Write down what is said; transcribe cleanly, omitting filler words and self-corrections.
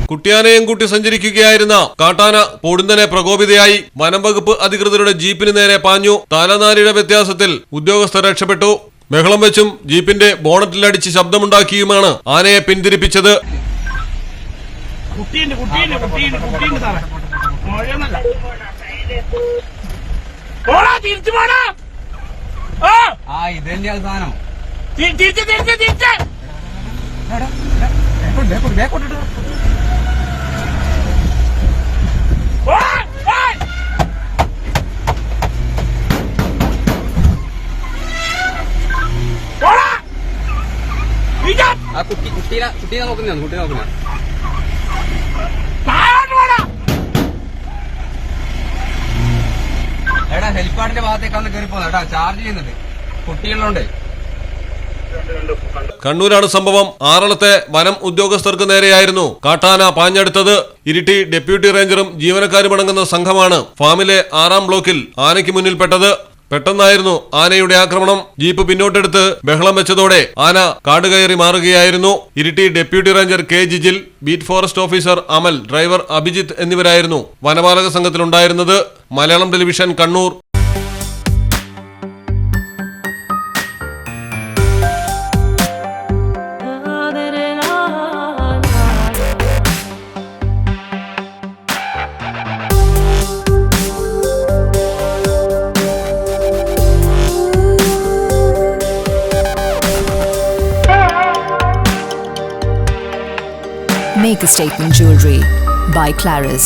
കുട്ടിയാനയും കൂട്ടി സഞ്ചരിക്കുകയായിരുന്ന കാട്ടാന പൊടുന്നനെ പ്രകോപിതയായി. വനം വകുപ്പ് അധികൃതരുടെ ജീപ്പിന് നേരെ പാഞ്ഞു. തലനാരിഴ വ്യത്യാസത്തിൽ ഉദ്യോഗസ്ഥർ രക്ഷപ്പെട്ടു. ബഹളം വെച്ചും ജീപ്പിന്റെ ബോണറ്റിലടിച്ച് ശബ്ദമുണ്ടാക്കിയുമാണ് ആനയെ പിന്തിരിപ്പിച്ചത്. കുട്ടീനെ നോക്കുന്ന എടാ ഹെലിപ്പാഡിന്റെ ഭാഗത്തേക്കാണ് കയറി പോകുന്നത് കേട്ടാ. ചാർജ് ചെയ്യുന്നുണ്ട് കുട്ടികളുണ്ട്. കണ്ണൂരാണ് സംഭവം. ആറളത്തെ വനം ഉദ്യോഗസ്ഥർക്ക് നേരെയായിരുന്നു കാട്ടാന പാഞ്ഞെടുത്തത്. ഇരിട്ടി ഡെപ്യൂട്ടി റേഞ്ചറും ജീവനക്കാരും അടങ്ങുന്ന സംഘമാണ് ഫാമിലെ 6-ാം ബ്ലോക്കിൽ ആനയ്ക്ക് മുന്നിൽപ്പെട്ടത്. പെട്ടെന്നായിരുന്നു ആനയുടെ ആക്രമണം. ജീപ്പ് പിന്നോട്ടെടുത്ത് ബഹളം വെച്ചതോടെ ആന കാടുകയറി മാറുകയായിരുന്നു. Iritty deputy ranger K Jijil, beat forest officer Amal, driver Abhijith എന്നിവരായിരുന്നു വനപാലക സംഘത്തിലുണ്ടായിരുന്നത്. Malayalam television, Kannur. Make a Statement Jewelry by Claris.